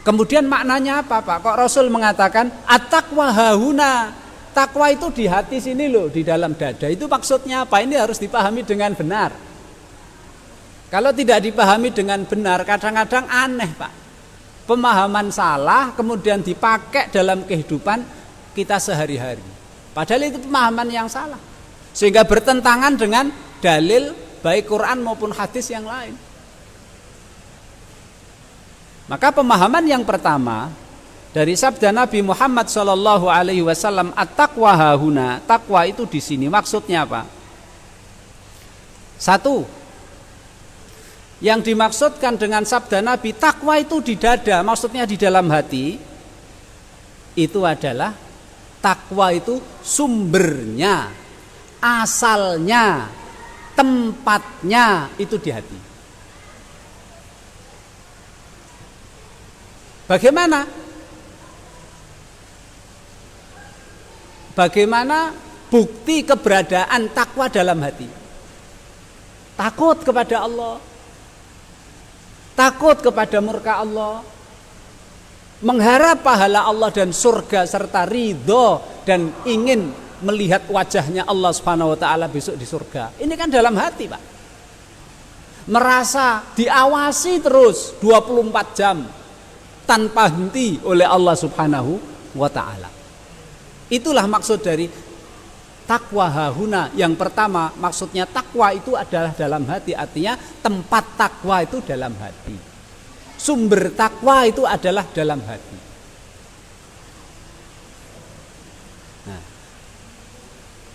Kemudian maknanya apa Pak? Kok Rasul mengatakan at-taqwa hahuna? Takwa itu di hati sini loh, di dalam dada. Itu maksudnya apa? Ini harus dipahami dengan benar. Kalau tidak dipahami dengan benar, kadang-kadang aneh Pak. Pemahaman salah kemudian dipakai dalam kehidupan kita sehari-hari. Padahal itu pemahaman yang salah. Sehingga bertentangan dengan dalil baik Quran maupun hadis yang lain. Maka pemahaman yang pertama dari sabda Nabi Muhammad SAW, at-taqwa hahuna, takwa itu di sini. Maksudnya apa? Satu, yang dimaksudkan dengan sabda Nabi takwa itu di dada, maksudnya di dalam hati. Itu adalah takwa itu sumbernya, asalnya, tempatnya itu di hati. Bagaimana? Bagaimana bukti keberadaan takwa dalam hati? Takut kepada Allah, takut kepada murka Allah, mengharap pahala Allah dan surga serta ridho dan ingin melihat wajahnya Allah Subhanahu wa taala besok di surga. Ini kan dalam hati, Pak. Merasa diawasi terus 24 jam tanpa henti oleh Allah Subhanahu wa taala. Itulah maksud dari takwa hahuna. Yang pertama, maksudnya takwa itu adalah dalam hati, artinya tempat takwa itu dalam hati. Sumber takwa itu adalah dalam hati. Nah,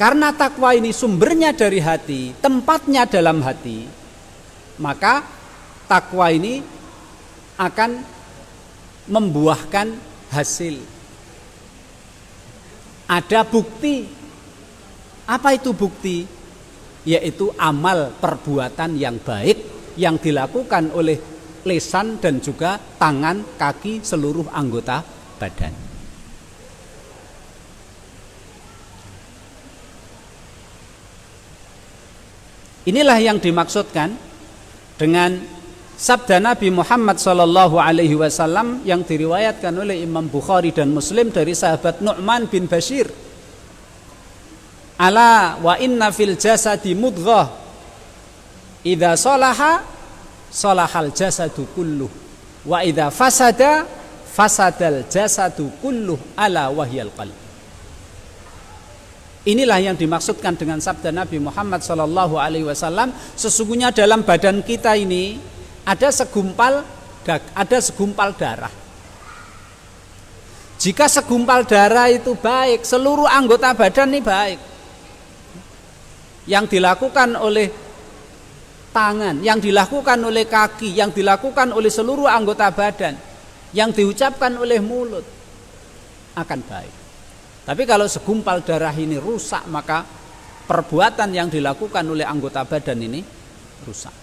karena takwa ini sumbernya dari hati, tempatnya dalam hati, maka takwa ini akan membuahkan hasil. Ada bukti. Apa itu bukti? Yaitu amal perbuatan yang baik yang dilakukan oleh lisan dan juga tangan, kaki, seluruh anggota badan. Inilah yang dimaksudkan dengan sabda Nabi Muhammad SAW yang diriwayatkan oleh Imam Bukhari dan Muslim dari sahabat Nu'man bin Bashir. Ala wa inna fil jasadi mudghah idza salaha salahal jasadu kulluh wa idza fasada fasadal jasadu kulluh ala wahyal qalb. Inilah yang dimaksudkan dengan sabda Nabi Muhammad SAW. Sesungguhnya dalam badan kita ini ada segumpal darah. Jika segumpal darah itu baik, seluruh anggota badan ini baik. Yang dilakukan oleh tangan, yang dilakukan oleh kaki, yang dilakukan oleh seluruh anggota badan, yang diucapkan oleh mulut akan baik. Tapi kalau segumpal darah ini rusak, maka perbuatan yang dilakukan oleh anggota badan ini rusak.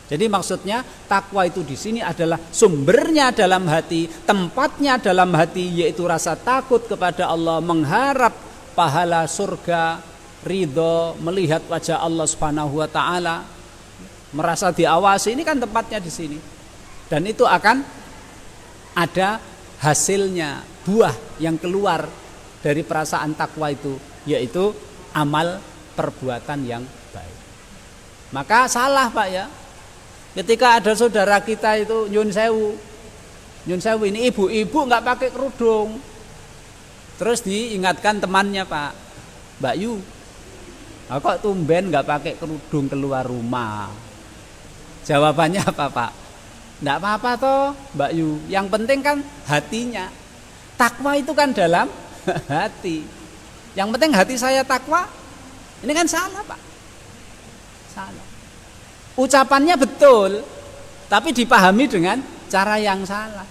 Jadi maksudnya takwa itu di sini adalah sumbernya dalam hati, tempatnya dalam hati, yaitu rasa takut kepada Allah, mengharap pahala surga, ridho, melihat wajah Allah Subhanahu wa taala, merasa diawasi. Ini kan tempatnya di sini. Dan itu akan ada hasilnya, buah yang keluar dari perasaan takwa itu, yaitu amal perbuatan yang baik. Maka salah Pak ya, ketika ada saudara kita itu nyun sewu ini ibu-ibu nggak pakai kerudung, terus diingatkan temannya, Pak, Mbak Yu, kok tumben nggak pakai kerudung keluar rumah? Jawabannya apa, Pak? Nggak apa-apa toh Mbak Yu, yang penting kan hatinya. Takwa itu kan dalam hati. Yang penting hati saya takwa. Ini kan salah, Pak. Salah. Ucapannya betul, tapi dipahami dengan cara yang salah.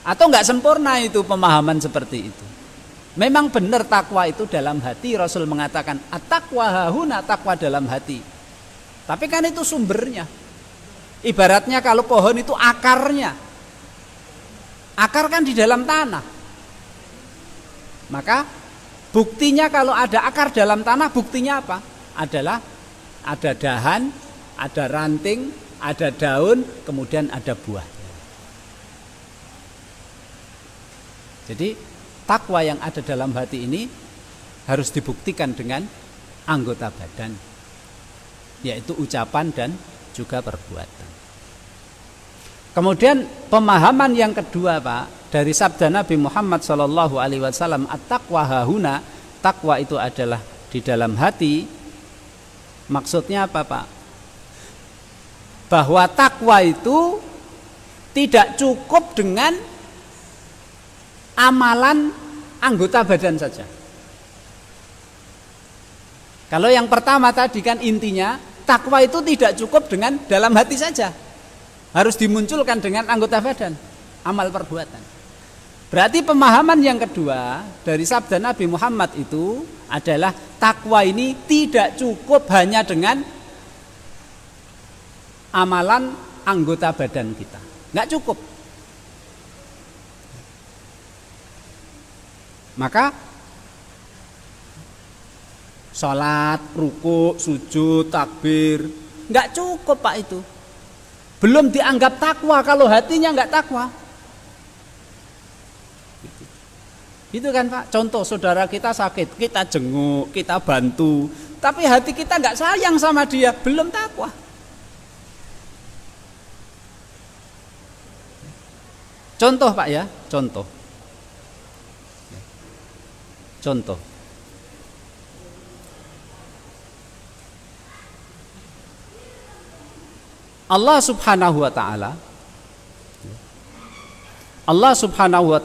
Atau enggak sempurna itu pemahaman seperti itu. Memang benar takwa itu dalam hati. Rasul mengatakan at-taqwa hahuna, takwa dalam hati. Tapi kan itu sumbernya. Ibaratnya kalau pohon itu akarnya. Akar kan di dalam tanah. Maka buktinya kalau ada akar dalam tanah, buktinya apa? Adalah ada dahan, ada ranting, ada daun, kemudian ada buah. Jadi takwa yang ada dalam hati ini harus dibuktikan dengan anggota badan, yaitu ucapan dan juga perbuatan. Kemudian pemahaman yang kedua, Pak, dari sabda Nabi Muhammad SAW, at-taqwa hahuna, takwa itu adalah di dalam hati. Maksudnya apa, Pak? Bahwa takwa itu tidak cukup dengan amalan anggota badan saja. Kalau yang pertama tadi kan intinya takwa itu tidak cukup dengan dalam hati saja, harus dimunculkan dengan anggota badan, amal perbuatan. Berarti pemahaman yang kedua dari sabda Nabi Muhammad itu adalah takwa ini tidak cukup hanya dengan amalan anggota badan kita, nggak cukup. Maka sholat, ruku, sujud, takbir nggak cukup, Pak. Itu belum dianggap takwa kalau hatinya nggak takwa. Itu kan, Pak. Contoh saudara kita sakit, kita jenguk, kita bantu, tapi hati kita nggak sayang sama dia, belum takwa. Contoh, Pak, ya, contoh. Allah Subhanahu wa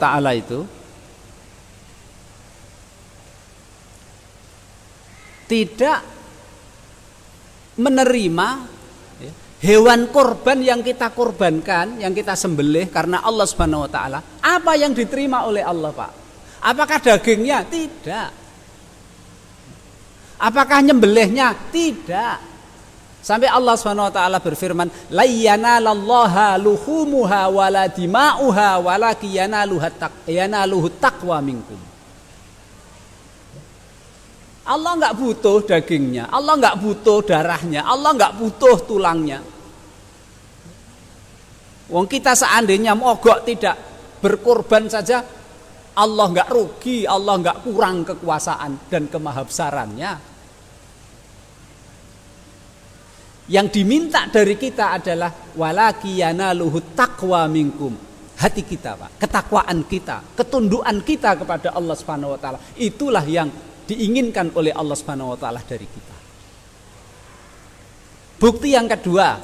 ta'ala itu tidak menerima hewan korban yang kita korbankan, yang kita sembelih karena Allah Subhanahu wa ta'ala. Apa yang diterima oleh Allah, Pak? Apakah dagingnya? Tidak. Apakah nyembelihnya? Tidak. Sampai Allah Subhanahu wa ta'ala berfirman, la yanalallaha luhumuha wala dima'uha walakin yanaluhu taqwa minkum. Allah enggak butuh dagingnya, Allah enggak butuh darahnya, Allah enggak butuh tulangnya. Wong kita seandainya mogok tidak berkorban saja, Allah enggak rugi, Allah enggak kurang kekuasaan dan kemahabesarannya. Yang diminta dari kita adalah walakiyana luhut taqwa minkum. Hati kita, Pak, ketakwaan kita, ketundukan kita kepada Allah Subhanahu wa taala. Itulah yang diinginkan oleh Allah Subhanahu wa taala dari kita. Bukti yang kedua,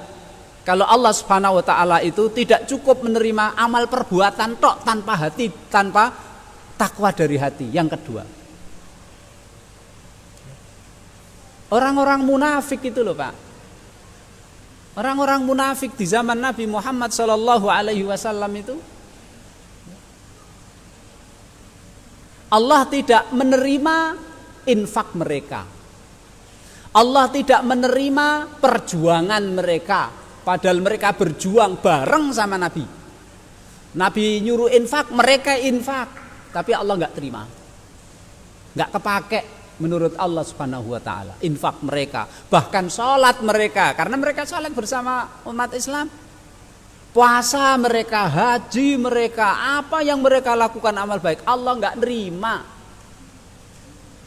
kalau Allah Subhanahu wa taala itu tidak cukup menerima amal perbuatan tok tanpa hati, tanpa takwa dari hati. Yang kedua, orang-orang munafik itu loh, Pak. Orang-orang munafik di zaman Nabi Muhammad SAW itu Allah tidak menerima infak mereka. Allah tidak menerima perjuangan mereka, padahal mereka berjuang bareng sama Nabi. Nabi nyuruh infak, mereka infak, tapi Allah nggak terima, nggak kepake menurut Allah Subhanahu wa taala infak mereka, bahkan sholat mereka, karena mereka sholat bersama umat Islam, puasa mereka, haji mereka, apa yang mereka lakukan amal baik, Allah nggak nerima.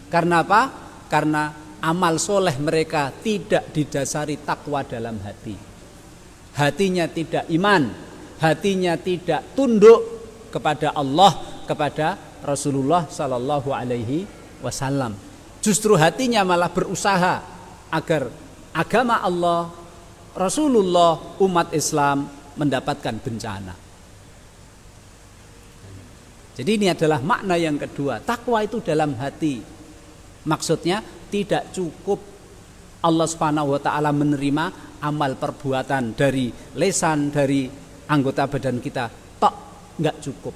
Karena apa? Karena amal soleh mereka tidak didasari takwa dalam hati. Hatinya tidak iman, hatinya tidak tunduk kepada Allah, kepada Rasulullah Sallallahu Alaihi Wasallam. Justru hatinya malah berusaha agar agama Allah, Rasulullah, umat Islam mendapatkan bencana. Jadi ini adalah makna yang kedua. Takwa itu dalam hati. Maksudnya tidak cukup Allah Subhanahu wa taala menerima amal perbuatan dari lisan, dari anggota badan kita. Tok, enggak cukup.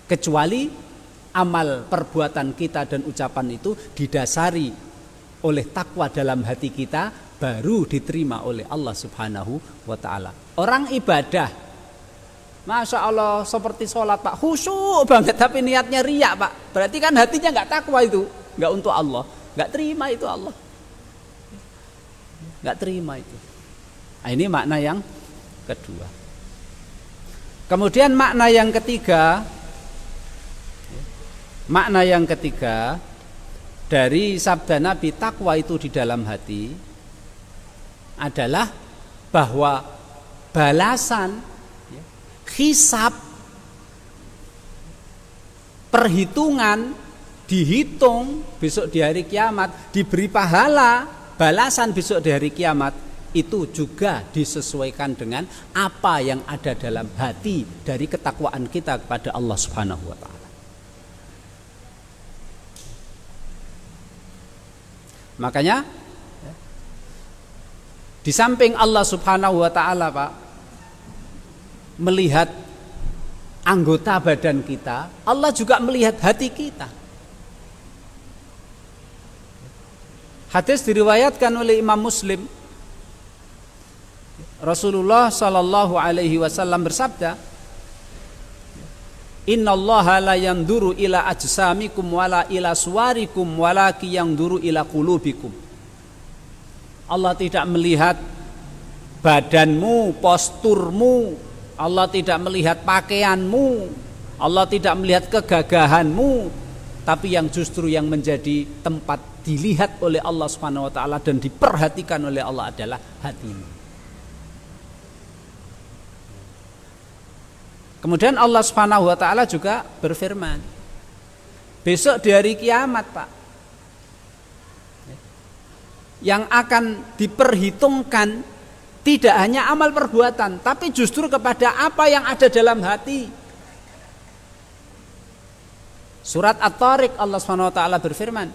Kecuali amal perbuatan kita dan ucapan itu didasari oleh takwa dalam hati kita, baru diterima oleh Allah Subhanahu wa ta'ala. Orang ibadah, Masya Allah, seperti sholat, Pak, khusyuk banget, tapi niatnya riya, Pak. Berarti kan hatinya nggak takwa itu, nggak untuk Allah, nggak terima itu Allah, nggak terima itu. Nah, ini makna yang kedua. Kemudian makna yang ketiga dari sabda Nabi takwa itu di dalam hati adalah bahwa balasan, hisab, perhitungan, dihitung besok di hari kiamat, diberi pahala, balasan besok di hari kiamat, itu juga disesuaikan dengan apa yang ada dalam hati dari ketakwaan kita kepada Allah Subhanahu wa taala. Makanya di samping Allah Subhanahu wa taala, Pak, melihat anggota badan kita, Allah juga melihat hati kita. Hadis diriwayatkan oleh Imam Muslim. Rasulullah sallallahu alaihi wasallam bersabda, "Innallaha la yanduru ila ajsamikum wala ila suwarikum walaki yanduru ila qulubikum." Allah tidak melihat badanmu, posturmu, Allah tidak melihat pakaianmu, Allah tidak melihat kegagahanmu, tapi yang justru yang menjadi tempat dilihat oleh Allah Subhanahu wa taala dan diperhatikan oleh Allah adalah hatimu. Kemudian Allah Subhanahu wa taala juga berfirman, besok di hari kiamat, Pak, yang akan diperhitungkan tidak hanya amal perbuatan, tapi justru kepada apa yang ada dalam hati. Surat At-Tariq Allah Subhanahu wa taala berfirman,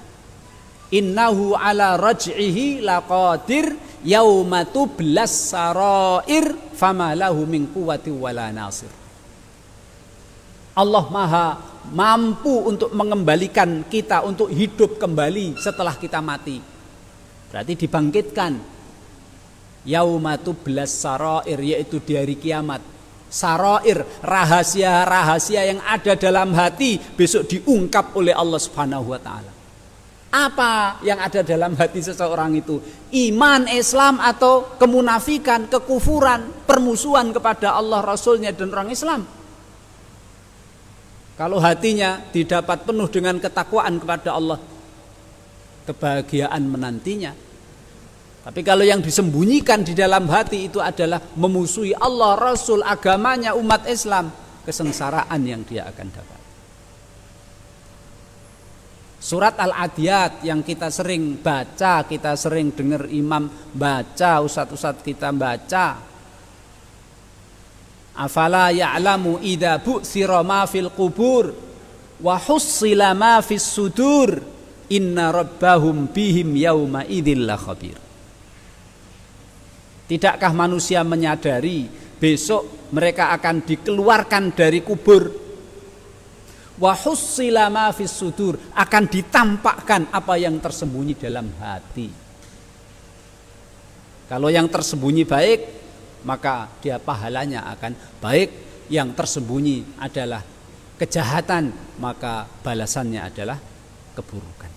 "Innahu ala raj'ihi laqadir yauma tublas sarair fama lahu min quwwati wala nasir." Allah Maha mampu untuk mengembalikan kita untuk hidup kembali setelah kita mati. Berarti dibangkitkan. Yauma tublas sarair, yaitu di hari kiamat. Sarair, rahasia-rahasia yang ada dalam hati besok diungkap oleh Allah Subhanahu wa taala. Apa yang ada dalam hati seseorang itu? Iman, Islam, atau kemunafikan, kekufuran, permusuhan kepada Allah, Rasulnya, dan orang Islam. Kalau hatinya didapat penuh dengan ketakwaan kepada Allah, kebahagiaan menantinya. Tapi kalau yang disembunyikan di dalam hati itu adalah memusuhi Allah, Rasul, agamanya, umat Islam, kesengsaraan yang dia akan dapat. Surat Al-Adiyat yang kita sering baca, kita sering dengar imam baca, ustadz-ustadz kita baca. Afala ya'lamu idza bu'sira ma fil qubur wa hussila ma fis sudur inna rabbahum bihim yauma idzil khabir. Tidakkah manusia menyadari besok mereka akan dikeluarkan dari kubur, wa hussila ma fis sudur, akan ditampakkan apa yang tersembunyi dalam hati. Kalau yang tersembunyi baik, maka dia pahalanya akan baik. Yang tersembunyi adalah kejahatan, maka balasannya adalah keburukan.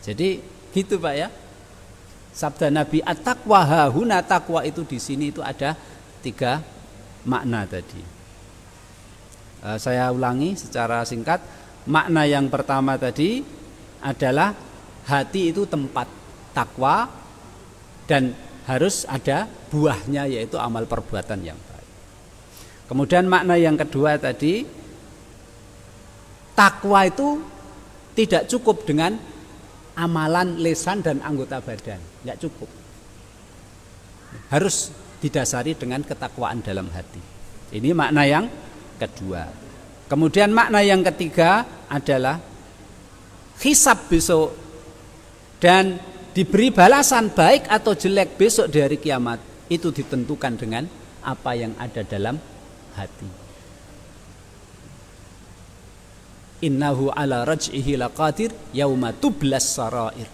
Jadi gitu, Pak, ya. Sabda Nabi at-taqwa hahuna, takwa itu di sini itu ada 3 makna tadi. Saya ulangi secara singkat. Makna yang pertama tadi adalah hati itu tempat takwa dan harus ada buahnya, yaitu amal perbuatan yang baik. Kemudian makna yang kedua tadi, takwa itu tidak cukup dengan amalan lisan dan anggota badan, tidak cukup. Harus didasari dengan ketakwaan dalam hati. Ini makna yang kedua. Kemudian makna yang ketiga adalah hisab besok dan diberi balasan baik atau jelek besok di hari kiamat, itu ditentukan dengan apa yang ada dalam hati. Innahu ala raj'ihi laqadir yauma tublas sarair.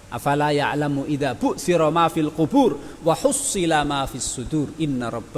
Afala ya'lamu idza bu'sira ma fil qubur wa hussila ma fis sudur inna rabb